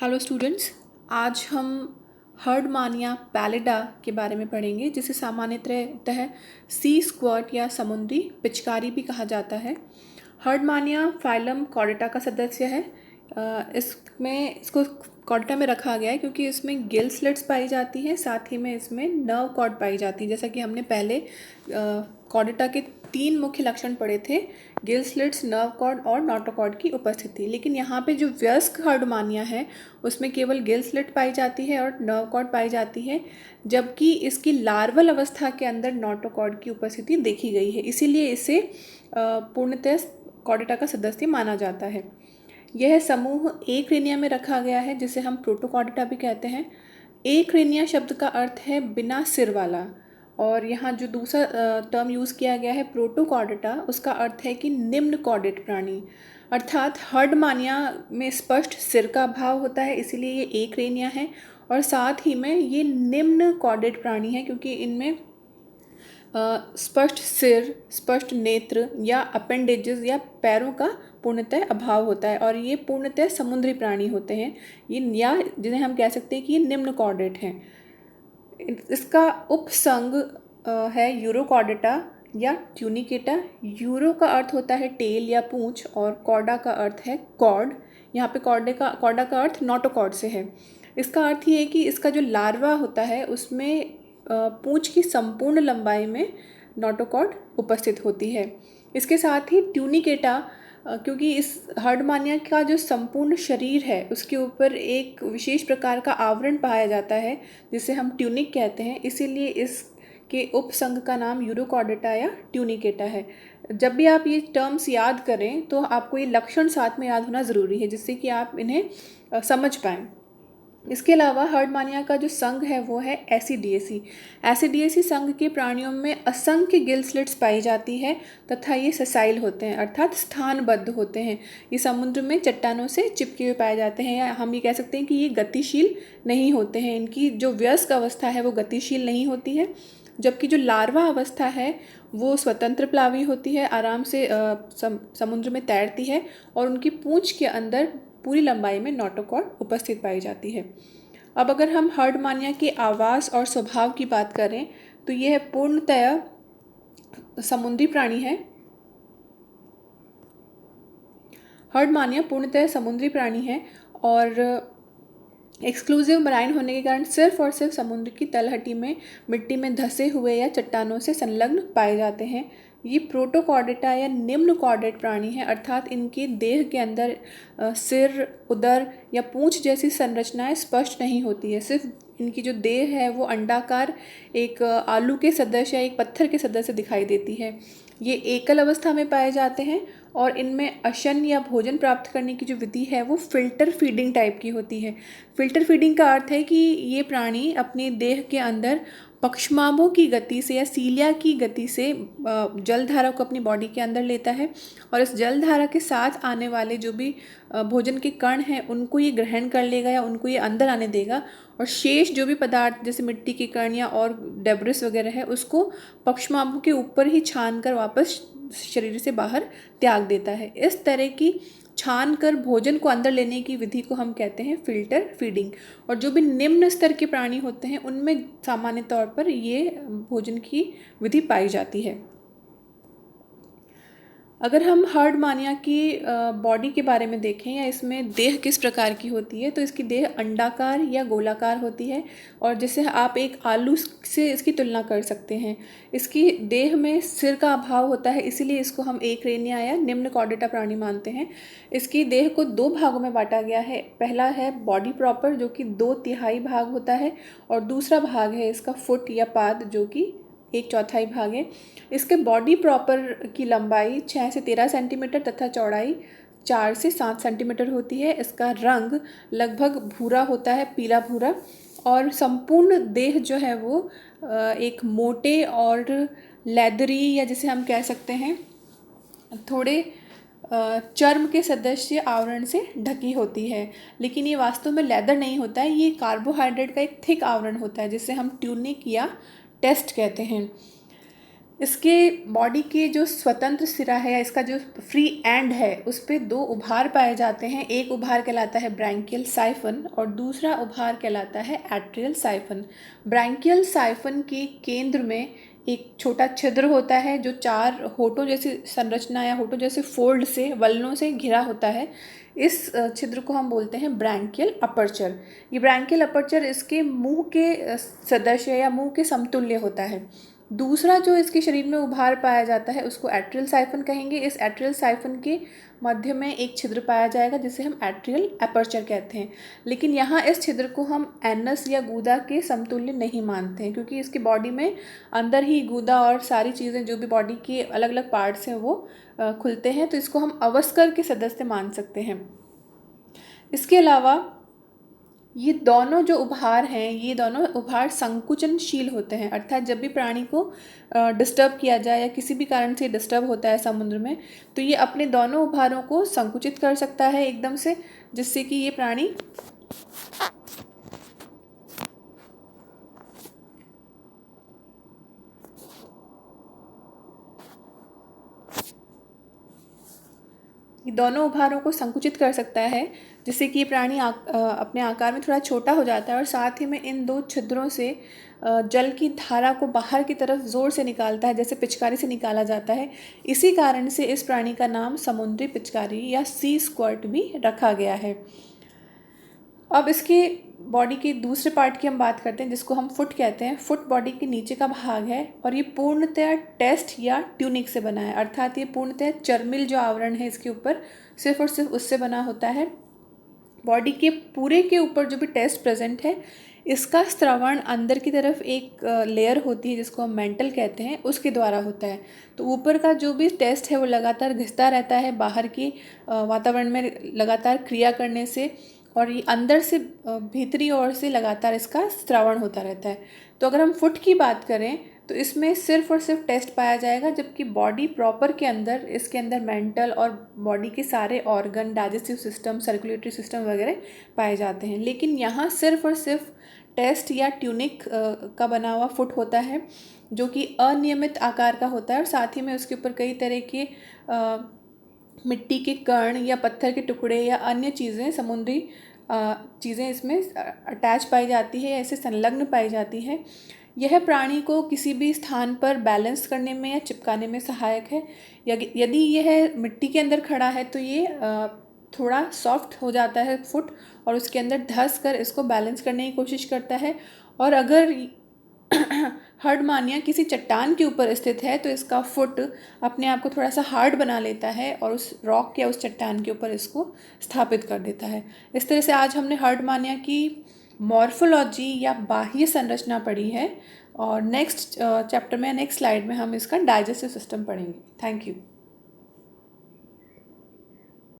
Hello students, आज हम Herdmania पैलिडा के बारे में पढ़ेंगे, जिसे सामान्यतः सी स्क्वर्ट या समुद्री पिचकारी भी कहा जाता है। हर्डमानिया फाइलम कॉर्डेटा का सदस्य है। इसको कॉर्डेटा में रखा गया है क्योंकि इसमें गिल स्लिट्स पाई जाती हैं, साथ ही में इसमें नर्व कॉर्ड पाई जाती है। जैसा कि हमने पहले कॉर्डेटा के 3 मुख्य लक्षण पढ़े थे, गिल स्लिट्स, नर्व कॉर्ड और नोटोकॉर्ड की उपस्थिति। लेकिन यहाँ पे जो वयस्क हर्डमानिया है उसमें केवल गिल स्लिट पाई जाती है और नर्व कॉर्ड पाई जाती है, जबकि इसकी लार्वल अवस्था के अंदर नोटोकॉर्ड की उपस्थिति देखी गई है। इसीलिए इसे पूर्णतः कॉर्डेटा का सदस्य माना जाता है। यह समूह एक्रेनिया में रखा गया है, जिसे हम प्रोटोकॉर्डेटा भी कहते हैं। एक्रेनिया शब्द का अर्थ है बिना सिर वाला, और यहाँ जो दूसरा टर्म यूज़ किया गया है प्रोटोकॉर्डेटा, उसका अर्थ है कि निम्न कॉर्डेट प्राणी। अर्थात हर्डमानिया में स्पष्ट सिर का अभाव होता है, इसीलिए ये एक्रेनिया है, और साथ ही में ये निम्न कॉर्डेट प्राणी है क्योंकि इनमें स्पष्ट सिर, स्पष्ट नेत्र या अपेंडेजेस या पैरों का पूर्णतः अभाव होता है, और ये पूर्णतः समुद्री प्राणी होते हैं। ये या जिन्हें हम कह सकते हैं कि ये निम्न कॉर्डेट हैं। इसका उपसंग है यूरोकॉर्डेटा या ट्यूनिकेटा। यूरो का अर्थ होता है टेल या पूंछ, और कॉर्डा का अर्थ है कॉर्ड। यहाँ पे कॉर्डा का अर्थ नोटोकॉर्ड से है। इसका अर्थ ये है कि इसका जो लार्वा होता है उसमें पूंछ की संपूर्ण लंबाई में नोटोकॉर्ड उपस्थित होती है। इसके साथ ही ट्यूनिकेटा, क्योंकि इस हर्डमानिया का जो संपूर्ण शरीर है उसके ऊपर एक विशेष प्रकार का आवरण पाया जाता है जिसे हम ट्यूनिक कहते हैं, इसीलिए इसके उपसंग का नाम यूरोकॉर्डेटा या ट्यूनिकेटा है। जब भी आप ये टर्म्स याद करें तो आपको ये लक्षण साथ में याद होना ज़रूरी है, जिससे कि आप इन्हें समझ पाएँ। इसके अलावा हर्डमानिया का जो संघ है वो है एसिडिएसी। एसिडिएसी संघ के प्राणियों में असंख्य गिल स्लिट्स पाई जाती है तथा ये ससाइल होते हैं, अर्थात स्थानबद्ध होते हैं। ये समुद्र में चट्टानों से चिपके हुए पाए जाते हैं, या हम ये कह सकते हैं कि ये गतिशील नहीं होते हैं। इनकी जो वयस्क अवस्था है वो गतिशील नहीं होती है, जबकि जो लार्वा अवस्था है वो स्वतंत्र प्लावी होती है, आराम से समुद्र में तैरती है, और उनकी पूंछ के अंदर पूरी लंबाई में नोटोकॉर्ड उपस्थित पाई जाती है। अब अगर हम हर्डमानिया के आवास और स्वभाव की बात करें तो यह पूर्णतया समुद्री प्राणी है। हर्डमानिया पूर्णतः समुद्री प्राणी है और एक्सक्लूसिव मराइन होने के कारण सिर्फ और सिर्फ समुद्र की तलहटी में मिट्टी में धंसे हुए या चट्टानों से संलग्न पाए जाते हैं। ये प्रोटोकॉर्डेटा या निम्न कॉर्डेट प्राणी हैं, अर्थात इनके देह के अंदर सिर, उदर या पूंछ जैसी संरचनाएं स्पष्ट नहीं होती है। सिर्फ इनकी जो देह है वो अंडाकार एक आलू के सदृश या एक पत्थर के सदृश दिखाई देती है। ये एकल अवस्था में पाए जाते हैं और इनमें अशन या भोजन प्राप्त करने की जो विधि है वो फिल्टर फीडिंग टाइप की होती है। फिल्टर फीडिंग का अर्थ है कि ये प्राणी अपने देह के अंदर पक्षमाभों की गति से या सीलिया की गति से जलधारा को अपनी बॉडी के अंदर लेता है, और इस जलधारा के साथ आने वाले जो भी भोजन के कण हैं उनको ये ग्रहण कर लेगा या उनको ये अंदर आने देगा, और शेष जो भी पदार्थ जैसे मिट्टी के कण या और डेब्रिस वगैरह है उसको पक्षमाभों के ऊपर ही छान कर वापस शरीर से बाहर त्याग देता है। इस तरह की छान कर भोजन को अंदर लेने की विधि को हम कहते हैं फिल्टर फीडिंग। और जो भी निम्न स्तर के प्राणी होते हैं उनमें सामान्य तौर पर ये भोजन की विधि पाई जाती है। अगर हम हर्डमानिया की बॉडी के बारे में देखें या इसमें देह किस प्रकार की होती है, तो इसकी देह अंडाकार या गोलाकार होती है, और जिसे आप एक आलू से इसकी तुलना कर सकते हैं। इसकी देह में सिर का अभाव होता है, इसीलिए इसको हम एक्रेनिया या निम्न कॉर्डेटा प्राणी मानते हैं। इसकी देह को 2 भागों में बांटा गया है। पहला है बॉडी प्रॉपर, जो कि 2/3 भाग होता है, और दूसरा भाग है इसका फुट या पाद, जो कि 1/4 भाग है। इसके बॉडी प्रॉपर की लंबाई 6 से 13 सेंटीमीटर तथा चौड़ाई 4 से 7 सेंटीमीटर होती है। इसका रंग लगभग भूरा होता है, पीला भूरा, और संपूर्ण देह जो है वो एक मोटे और लेदरी, या जिसे हम कह सकते हैं थोड़े चर्म के सदस्य आवरण से ढकी होती है। लेकिन ये वास्तव में लेदर नहीं होता है, ये कार्बोहाइड्रेट का एक थिक आवरण होता है जिसे हम ट्यूनिक या टेस्ट कहते हैं। इसके बॉडी के जो स्वतंत्र सिरा है या इसका जो फ्री एंड है उस पे दो उभार पाए जाते हैं। एक उभार कहलाता है ब्रैंकियल साइफन और दूसरा उभार कहलाता है एट्रियल साइफन। ब्रैंकियल साइफन के केंद्र में एक छोटा छिद्र होता है जो चार होठों जैसी संरचना या होठों जैसे फोल्ड से वलनों से घिरा होता है। इस छिद्र को हम बोलते हैं ब्रैंकियल अपर्चर। ये ब्रैंकियल अपर्चर इसके मुंह के सदृश या मुंह के समतुल्य होता है। दूसरा जो इसके शरीर में उभार पाया जाता है उसको एट्रियल साइफन कहेंगे। इस एट्रियल साइफन के मध्य में एक छिद्र पाया जाएगा जिसे हम एट्रियल अपर्चर कहते हैं। लेकिन यहाँ इस छिद्र को हम एनस या गूदा के समतुल्य नहीं मानते हैं, क्योंकि इसकी बॉडी में अंदर ही गूदा और सारी चीज़ें जो भी बॉडी के अलग अलग पार्ट्स हैं वो खुलते हैं, तो इसको हम अवस्कर के सदस्य मान सकते हैं। इसके अलावा ये दोनों जो उभार हैं ये दोनों उभार संकुचनशील होते हैं, अर्थात जब भी प्राणी को डिस्टर्ब किया जाए या किसी भी कारण से डिस्टर्ब होता है समुद्र में, तो ये अपने दोनों उभारों को संकुचित कर सकता है एकदम से, जिससे कि ये प्राणी दोनों उभारों को संकुचित कर सकता है, जिससे कि ये प्राणी अपने आकार में थोड़ा छोटा हो जाता है और साथ ही में इन दो छिद्रों से जल की धारा को बाहर की तरफ ज़ोर से निकालता है, जैसे पिचकारी से निकाला जाता है। इसी कारण से इस प्राणी का नाम समुद्री पिचकारी या सी स्क्वर्ट भी रखा गया है। अब इसके बॉडी के दूसरे पार्ट की हम बात करते हैं, जिसको हम फुट कहते हैं। फुट बॉडी के नीचे का भाग है और ये पूर्णतः टेस्ट या ट्यूनिक से बना है, अर्थात ये पूर्णतः चर्मिल जो आवरण है इसके ऊपर सिर्फ और सिर्फ उससे बना होता है। बॉडी के पूरे के ऊपर जो भी टेस्ट प्रेजेंट है इसका स्रवण अंदर की तरफ एक लेयर होती है जिसको हम मेंटल कहते हैं, उसके द्वारा होता है। तो ऊपर का जो भी टेस्ट है वो लगातार घिसता रहता है बाहर की वातावरण में लगातार क्रिया करने से, और ये अंदर से भीतरी ओर से लगातार इसका स्रवण होता रहता है। तो अगर हम फुट की बात करें तो इसमें सिर्फ और सिर्फ टेस्ट पाया जाएगा, जबकि बॉडी प्रॉपर के अंदर इसके अंदर मेंटल और बॉडी के सारे organ, digestive system, circulatory system वगैरह पाए जाते हैं। लेकिन यहाँ सिर्फ और सिर्फ टेस्ट या ट्यूनिक का बना हुआ फुट होता है, जो कि अनियमित आकार का होता है और साथ ही में उसके ऊपर कई तरह के मिट्टी के कण या पत्थर के टुकड़े या अन्य चीज़ें, समुद्री चीज़ें इसमें अटैच पाई जाती है या ऐसे संलग्न पाई जाती है। यह प्राणी को किसी भी स्थान पर बैलेंस करने में या चिपकाने में सहायक है। यदि यह मिट्टी के अंदर खड़ा है तो ये थोड़ा सॉफ्ट हो जाता है फुट और उसके अंदर धंस कर इसको बैलेंस करने की कोशिश करता है। और अगर हर्डमानिया किसी चट्टान के ऊपर स्थित है तो इसका फुट अपने आप को थोड़ा सा हार्ड बना लेता है और उस रॉक या उस चट्टान के ऊपर इसको स्थापित कर देता है। इस तरह से आज हमने हर्डमानिया की मॉर्फोलॉजी या बाह्य संरचना पढ़ी है और नेक्स्ट चैप्टर में, नेक्स्ट स्लाइड में हम इसका डाइजेस्टिव सिस्टम पढ़ेंगे। Thank you.